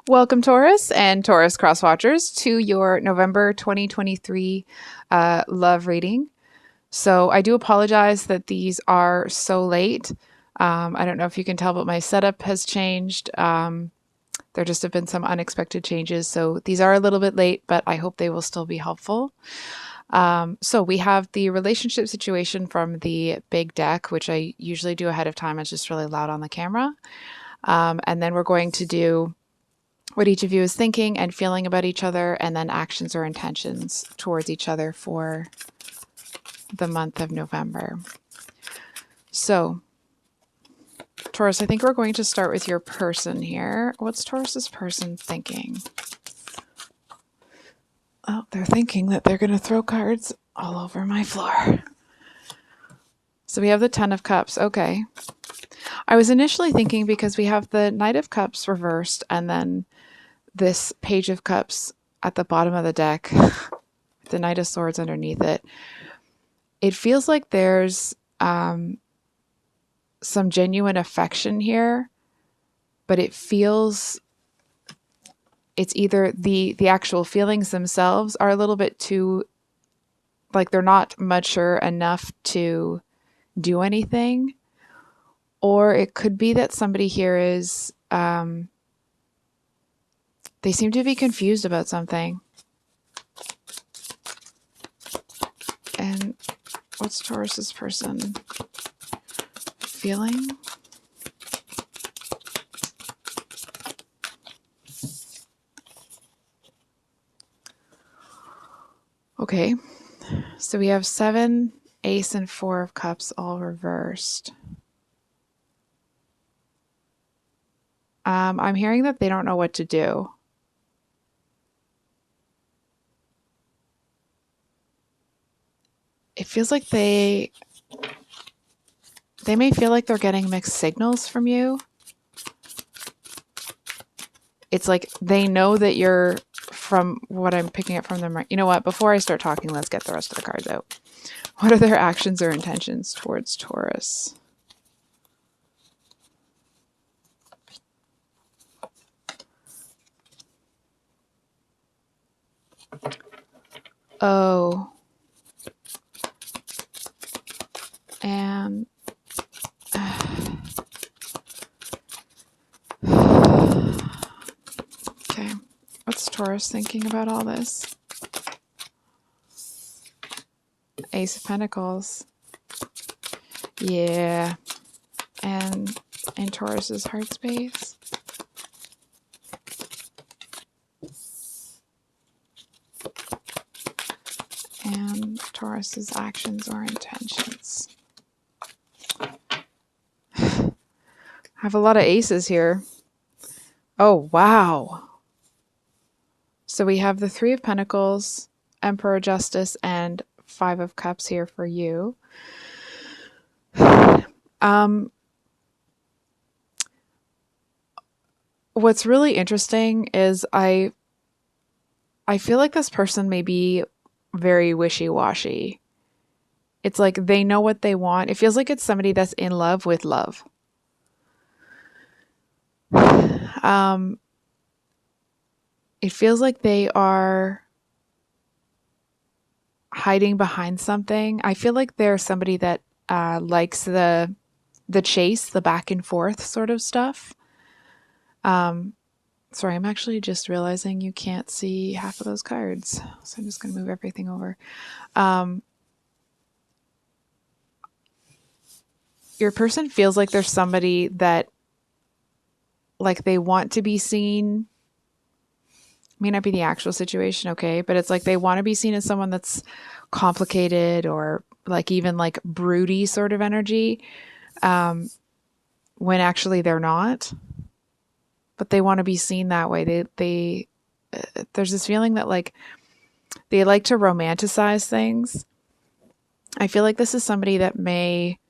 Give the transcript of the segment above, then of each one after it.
Welcome, Taurus and Taurus Crosswatchers, to your November 2023 love reading. So I do apologize that these are so late. I don't know if you can tell, but my setup has changed. There just have been some unexpected changes. So these are a little bit late, but I hope they will still be helpful. So we have the relationship situation from the big deck, which I usually do ahead of time. It's just really loud on the camera. And then we're going to do what each of you is thinking and feeling about each other, and then actions or intentions towards each other for the month of November. So, Taurus, I think we're going to start with your person here. What's Taurus's person thinking? Oh, they're thinking that they're going to throw cards all over my floor. So we have the Ten of Cups. Okay. I was initially thinking, because we have the Knight of Cups reversed and then this Page of Cups at the bottom of the deck, the Knight of Swords underneath it, it feels like there's some genuine affection here, but it feels it's either the actual feelings themselves are a little bit too, like, they're not mature enough to do anything, or it could be that somebody here is they seem to be confused about something. And what's Taurus's person feeling? Okay, so we have 7, Ace, and 4 of Cups all reversed. I'm hearing that they don't know what to do. It feels like they may feel like they're getting mixed signals from you. It's like they know that you're, from what I'm picking up from them. You know what? Before I start talking, let's get the rest of the cards out. What are their actions or intentions towards Taurus? Oh. And okay, what's Taurus thinking about all this? Ace of Pentacles. Yeah. And in Taurus's heart space. And Taurus's actions or intentions. I have a lot of aces here. Oh, wow. So we have the 3 of Pentacles, Emperor, Justice, and 5 of Cups here for you. What's really interesting is I feel like this person may be very wishy-washy. It's like they know what they want. It feels like it's somebody that's in love with love. It feels like they are hiding behind something. I feel like they're somebody that likes the chase, the back and forth sort of stuff. Sorry, I'm actually just realizing you can't see half of those cards. So I'm just going to move everything over. Your person feels like there's somebody that, like, they want to be seen. May not be the actual situation, okay? But it's like they want to be seen as someone that's complicated, or like even like broody sort of energy, when actually they're not. But they want to be seen that way. There's this feeling that, like, they like to romanticize things. I feel like this is somebody that may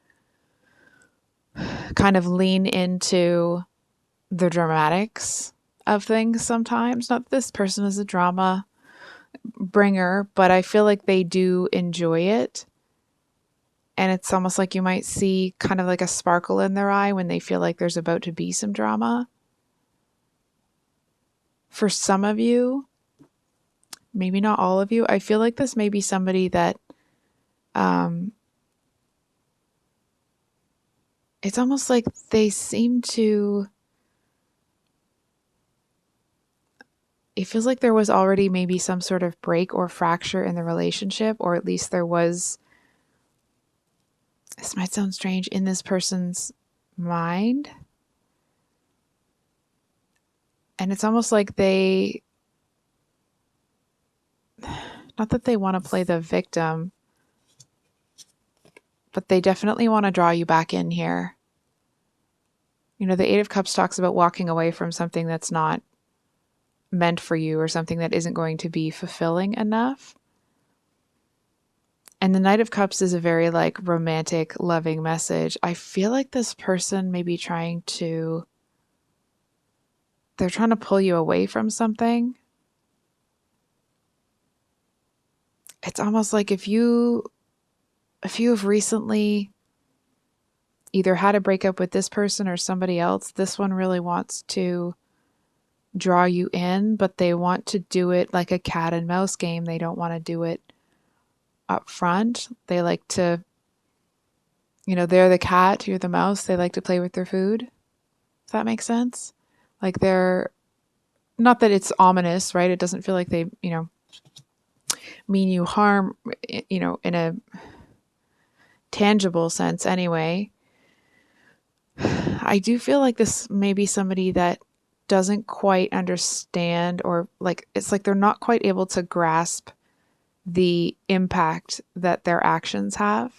kind of lean into the dramatics of things sometimes. Not that this person is a drama bringer, but I feel like they do enjoy it. And it's almost like you might see kind of like a sparkle in their eye when they feel like there's about to be some drama. for some of you, maybe not all of you, I feel like this may be somebody that it's almost like they seem to, it feels like there was already maybe some sort of break or fracture in the relationship, or at least there was, this might sound strange, in this person's mind. And it's almost like they, not that they want to play the victim, but they definitely want to draw you back in here. You know, the Eight of Cups talks about walking away from something that's not meant for you or something that isn't going to be fulfilling enough. And the Knight of Cups is a very like romantic, loving message. I feel like this person may be trying to, they're trying to pull you away from something. It's almost like if you have recently either had a breakup with this person or somebody else, this one really wants to draw you in, but they want to do it like a cat and mouse game. They don't want to do it up front. They like to, you know, they're the cat, you're the mouse. They like to play with their food. Does that make sense? Like they're, not that it's ominous, right? It doesn't feel like they, you know, mean you harm, you know, in a tangible sense anyway. I do feel like this may be somebody that doesn't quite understand, or like it's like they're not quite able to grasp the impact that their actions have,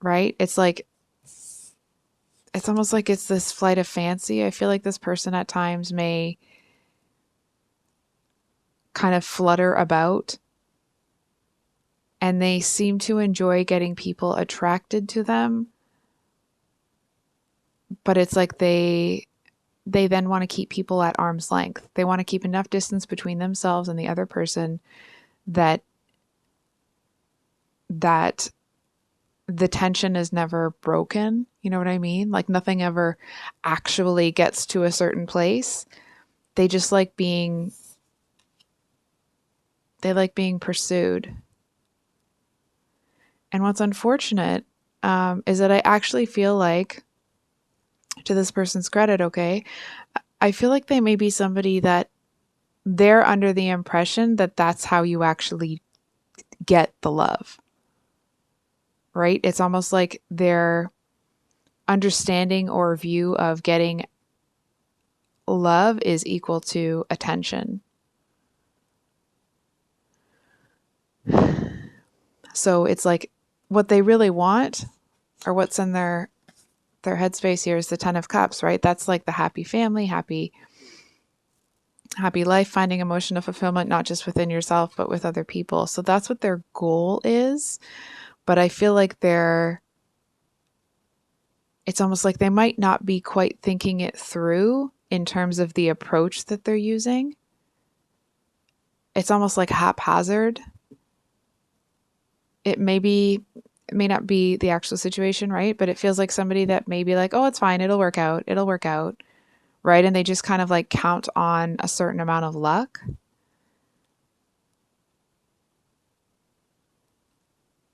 right? It's like, it's almost like it's this flight of fancy. I feel like this person at times may kind of flutter about, and they seem to enjoy getting people attracted to them, but it's like they then want to keep people at arm's length. They want to keep enough distance between themselves and the other person that the tension is never broken. You know what I mean? Like nothing ever actually gets to a certain place. They just like being, they like being pursued. And what's unfortunate is that I actually feel like, to this person's credit, okay, I feel like they may be somebody that they're under the impression that that's how you actually get the love, right? It's almost like their understanding or view of getting love is equal to attention. So it's like what they really want, or what's in their headspace here, is the Ten of Cups, right? That's like the happy family, happy life, finding emotional fulfillment, not just within yourself, but with other people. So that's what their goal is. But I feel like it's almost like they might not be quite thinking it through in terms of the approach that they're using. It's almost like haphazard. It may not be the actual situation, right? But it feels like somebody that may be like, oh, it's fine, it'll work out, right? And they just kind of like count on a certain amount of luck.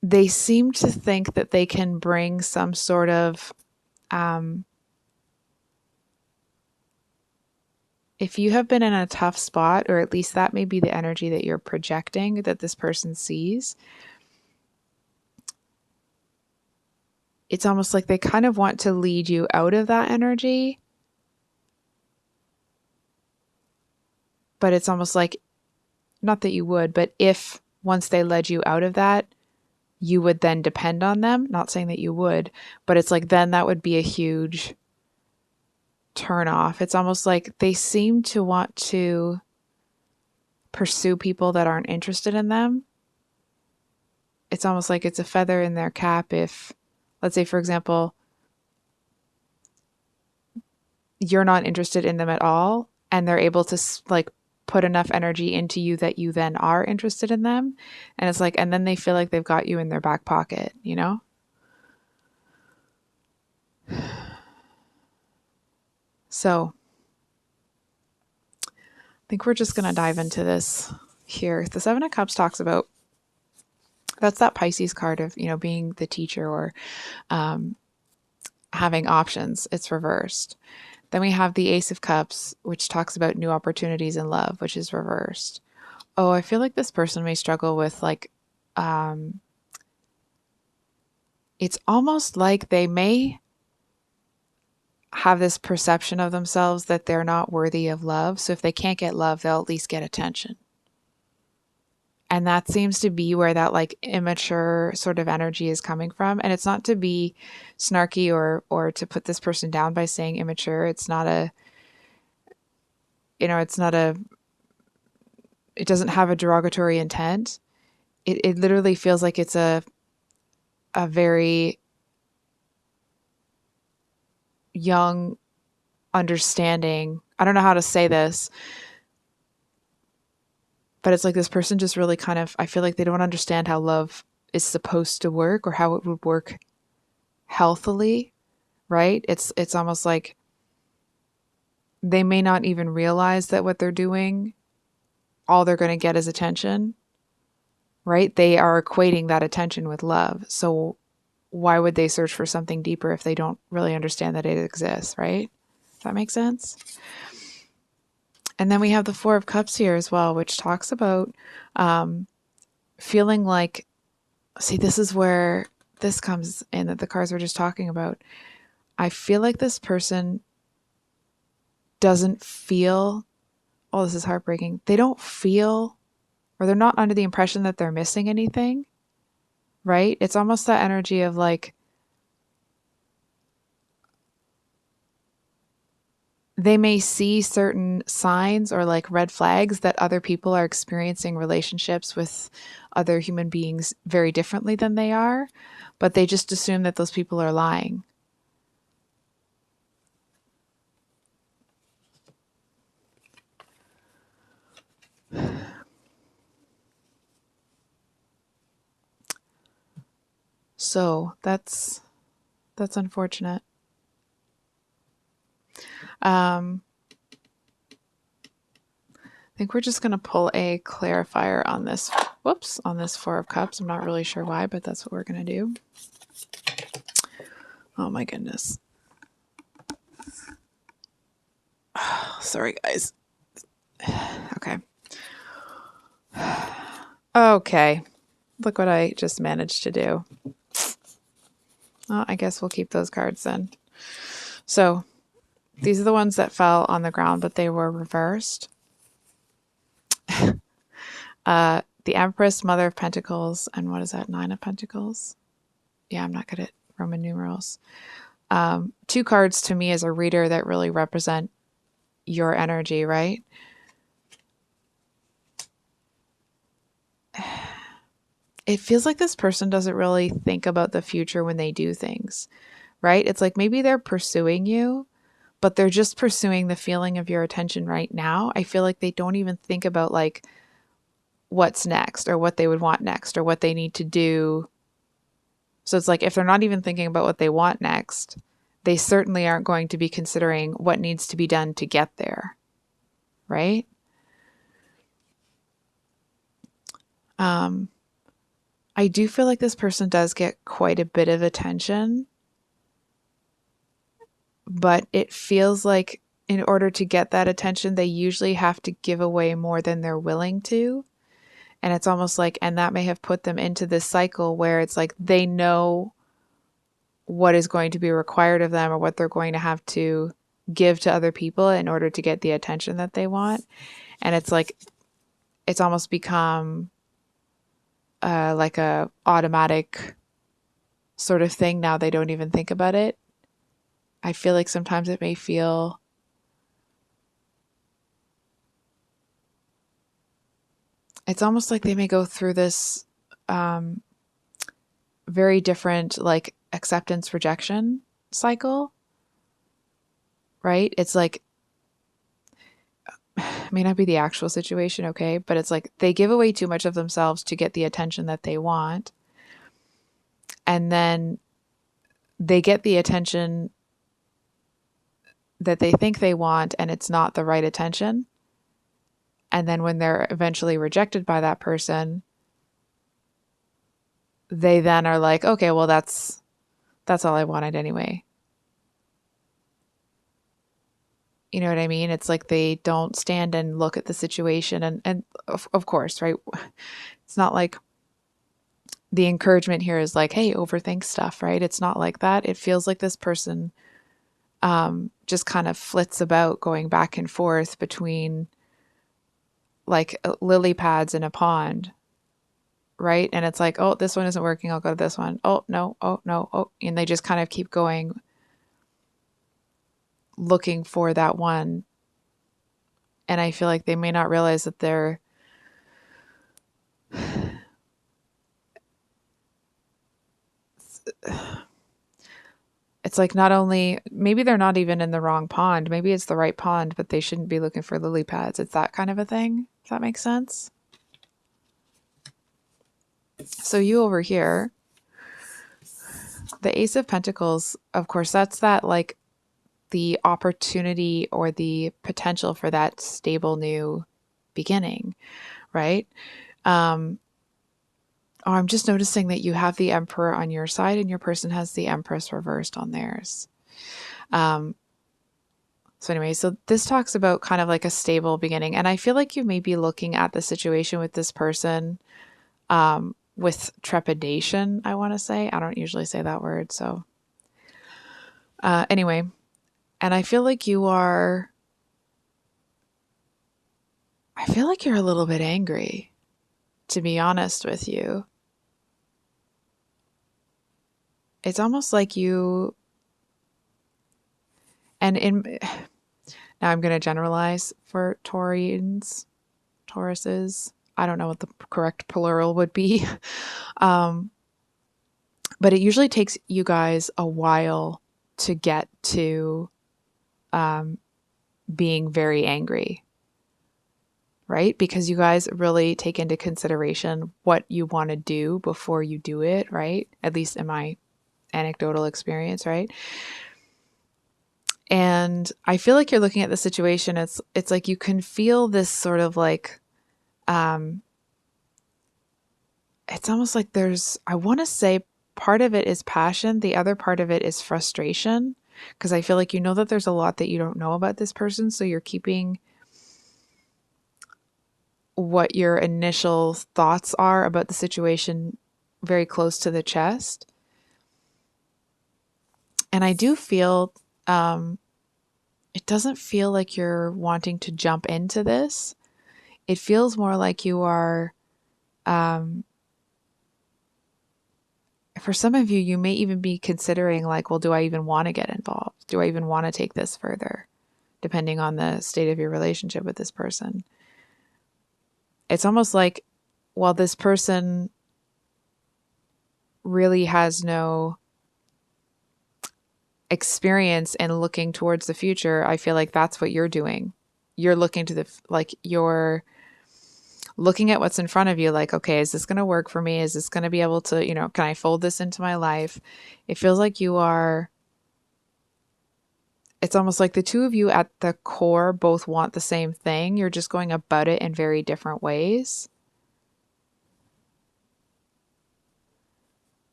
They seem to think that they can bring some sort of, if you have been in a tough spot, or at least that may be the energy that you're projecting, that this person sees, it's almost like they kind of want to lead you out of that energy. But it's almost like, not that you would, but if once they led you out of that, you would then depend on them. Not saying that you would, but it's like then that would be a huge turn off. It's almost like they seem to want to pursue people that aren't interested in them. It's almost like it's a feather in their cap if, let's say, for example, you're not interested in them at all, and they're able to like put enough energy into you that you then are interested in them. And it's like, and then they feel like they've got you in their back pocket, you know? So think we're just going to dive into this here. The Seven of Cups talks about, that's that Pisces card of, being the teacher or having options. It's reversed. Then we have the Ace of Cups, which talks about new opportunities in love, which is reversed. Oh, I feel like this person may struggle with it's almost like they may have this perception of themselves that they're not worthy of love. So if they can't get love, they'll at least get attention. And that seems to be where that immature sort of energy is coming from. And it's not to be snarky or to put this person down by saying immature. It's not it doesn't have a derogatory intent. It literally feels like it's a very young understanding. I don't know how to say this, but it's like this person just really I feel like they don't understand how love is supposed to work or how it would work healthily, right? It's almost like they may not even realize that what they're doing, all they're going to get is attention, right? They are equating that attention with love. So why would they search for something deeper if they don't really understand that it exists, right? Does that make sense? And then we have the Four of Cups here as well, which talks about feeling like, see, this is where this comes in that the cards we're just talking about. I feel like this person doesn't feel, oh, this is heartbreaking. They don't feel, or they're not under the impression that they're missing anything, right? It's almost that energy of they may see certain signs or red flags that other people are experiencing relationships with other human beings very differently than they are, but they just assume that those people are lying. So that's unfortunate. I think we're just going to pull a clarifier on this. Whoops, on this Four of Cups. I'm not really sure why, but that's what we're going to do. Oh my goodness. Sorry, guys. Okay. Okay. Look what I just managed to do. Well, I guess we'll keep those cards then. So these are the ones that fell on the ground, but they were reversed. The Empress, Mother of Pentacles, and what is that? Nine of Pentacles? Yeah, I'm not good at Roman numerals. Two cards to me as a reader that really represent your energy, right? It feels like this person doesn't really think about the future when they do things, right? It's like maybe they're pursuing you, but they're just pursuing the feeling of your attention right now. I feel like they don't even think about what's next or what they would want next or what they need to do. So it's like if they're not even thinking about what they want next, they certainly aren't going to be considering what needs to be done to get there, right? I do feel like this person does get quite a bit of attention, but it feels like in order to get that attention, they usually have to give away more than they're willing to. And it's almost like, and that may have put them into this cycle where it's like they know what is going to be required of them or what they're going to have to give to other people in order to get the attention that they want. And it's like, it's almost become like a automatic sort of thing. Now they don't even think about it. I feel like sometimes it may feel it's almost like they may go through this very different acceptance rejection cycle, right? It's like, it may not be the actual situation, okay? But it's like they give away too much of themselves to get the attention that they want. And then they get the attention that they think they want, and it's not the right attention. And then when they're eventually rejected by that person, they then are like, okay, well, that's all I wanted anyway. You know what I mean? It's like they don't stand and look at the situation. And of course, right? It's not like the encouragement here is like, hey, overthink stuff, right? It's not like that. It feels like this person just kind of flits about going back and forth between like lily pads in a pond, right? And it's like, oh, this one isn't working. I'll go to this one. Oh, no. Oh, no. Oh, and they just kind of keep going looking for that one. And I feel like they may not realize that it's like not only, maybe they're not even in the wrong pond. Maybe it's the right pond, but they shouldn't be looking for lily pads. It's that kind of a thing. Does that make sense? So you over here, the Ace of Pentacles, of course, that's that like the opportunity or the potential for that stable new beginning, right? Um, oh, I'm just noticing that you have the Emperor on your side and your person has the Empress reversed on theirs. Um, so anyway, so this talks about kind of like a stable beginning. And I feel like you may be looking at the situation with this person with trepidation, I want to say. I don't usually say that word. So anyway, and I feel like you're a little bit angry, to be honest with you. It's almost like you, and in, now I'm going to generalize for Tauruses. I don't know what the correct plural would be. Um, but it usually takes you guys a while to get to being very angry, right? Because you guys really take into consideration what you want to do before you do it, right? At least in my anecdotal experience, right? And I feel like you're looking at the situation, it's like you can feel this sort of like it's almost like there's, I want to say part of it is passion, the other part of it is frustration, because I feel like you know that there's a lot that you don't know about this person, so you're keeping what your initial thoughts are about the situation very close to the chest. And I do feel it doesn't feel like you're wanting to jump into this. It feels more like you are, for some of you, you may even be considering like, well, do I even want to get involved? Do I even want to take this further? Depending on the state of your relationship with this person. It's almost like, well, this person really has no experience in looking towards the future. I feel like that's what you're doing. You're looking to you're looking at what's in front of you, like, okay, is this going to work for me? Is this going to be able to, can I fold this into my life? It feels like it's almost like the two of you at the core both want the same thing. You're just going about it in very different ways.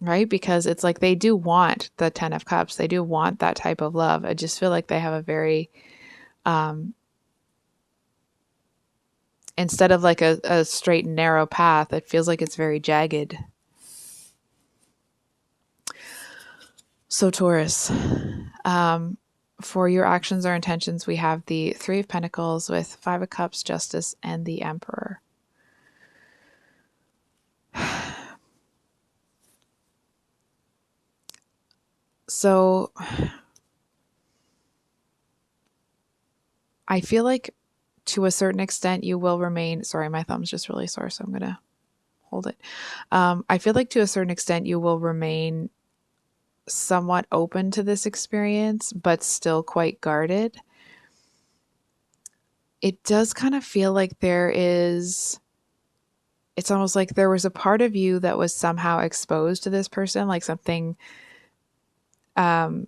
Right? Because it's like they do want the 10 of Cups. They do want that type of love. I just feel like they have a very, instead of like a straight and narrow path, it feels like it's very jagged. So Taurus, for your actions or intentions, we have the Three of Pentacles with Five of Cups, Justice, and the Emperor. So I feel like to a certain extent you will remain, sorry, my thumb's just really sore, so I'm going to hold it. I feel like to a certain extent you will remain somewhat open to this experience, but still quite guarded. It does kind of feel like it's almost like there was a part of you that was somehow exposed to this person, like something, it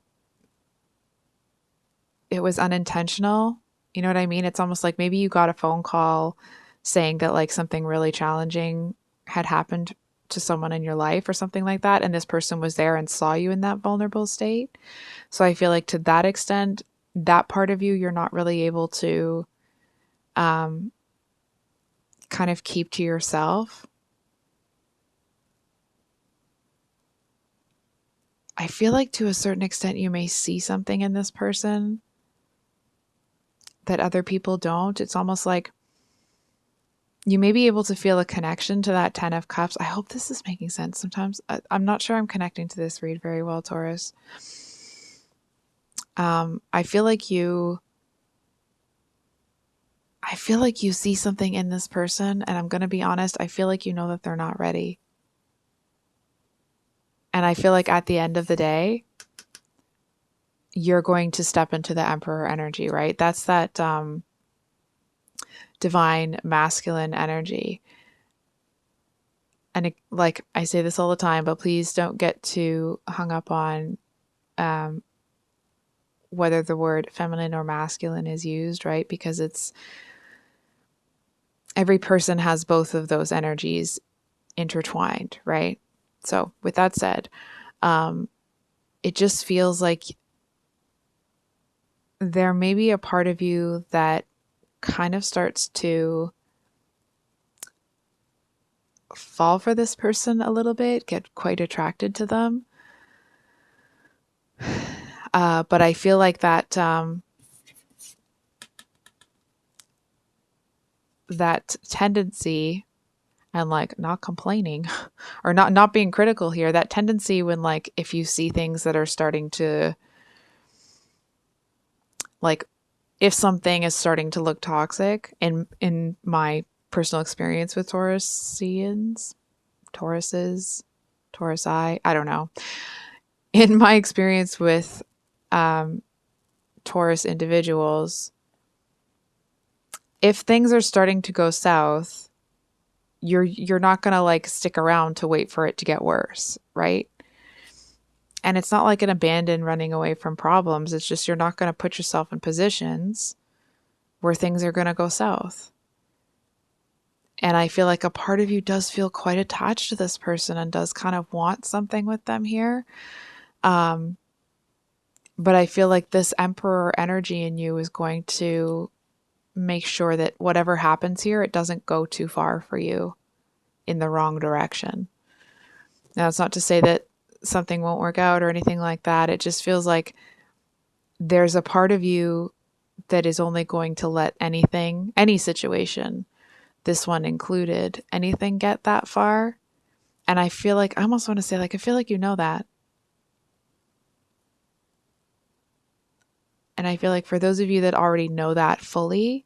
was unintentional. You know what I mean? It's almost like maybe you got a phone call saying that like something really challenging had happened to someone in your life or something like that, and this person was there and saw you in that vulnerable state. So I feel like to that extent, that part of you, you're not really able to um, kind of keep to yourself. I feel like to a certain extent, you may see something in this person that other people don't. It's almost like you may be able to feel a connection to that 10 of cups. I hope this is making sense. Sometimes I'm not sure I'm connecting to this read very well, Taurus. I feel like you see something in this person, and I'm going to be honest, I feel like you know that they're not ready. And I feel like at the end of the day, you're going to step into the Emperor energy, right? That's that divine masculine energy. And like I say this all the time, but please don't get too hung up on um, whether the word feminine or masculine is used, right? Because it's every person has both of those energies intertwined, right? So with that said, um, it just feels like there may be a part of you that kind of starts to fall for this person a little bit, get quite attracted to them. But I feel like that tendency, and like not complaining or not being critical here, that tendency when like if you see things that are starting to like if something is starting to look toxic in my personal experience with Taurusians, Tauruses, Taurusi, I don't know. In my experience with um, Taurus individuals, if things are starting to go south, you're not going to like stick around to wait for it to get worse, right? And it's not like an abandon running away from problems. It's just you're not going to put yourself in positions where things are going to go south. And I feel like a part of you does feel quite attached to this person and does kind of want something with them here. Um, but I feel like this Emperor energy in you is going to make sure that whatever happens here, it doesn't go too far for you in the wrong direction. Now, it's not to say that something won't work out or anything like that. It just feels like there's a part of you that is only going to let anything, any situation, this one included, anything get that far. And I feel like, I almost want to say, like, I feel like you know that. And I feel like for those of you that already know that fully,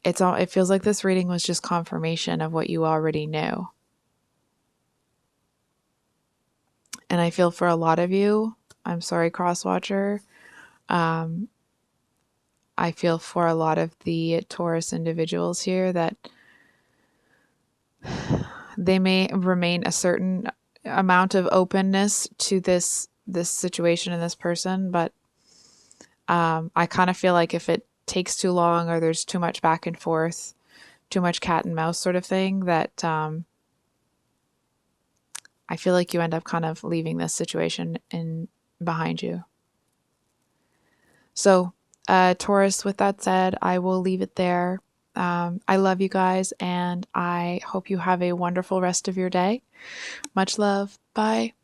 it feels like this reading was just confirmation of what you already knew. And I feel for a lot of you, I'm sorry, Crosswatcher, um, I feel for a lot of the Taurus individuals here that they may remain a certain amount of openness to this situation and this person, but I kind of feel like if it takes too long or there's too much back and forth, too much cat and mouse sort of thing, that I feel like you end up kind of leaving this situation in behind you. So, Taurus, with that said, I will leave it there. I love you guys, and I hope you have a wonderful rest of your day. Much love. Bye.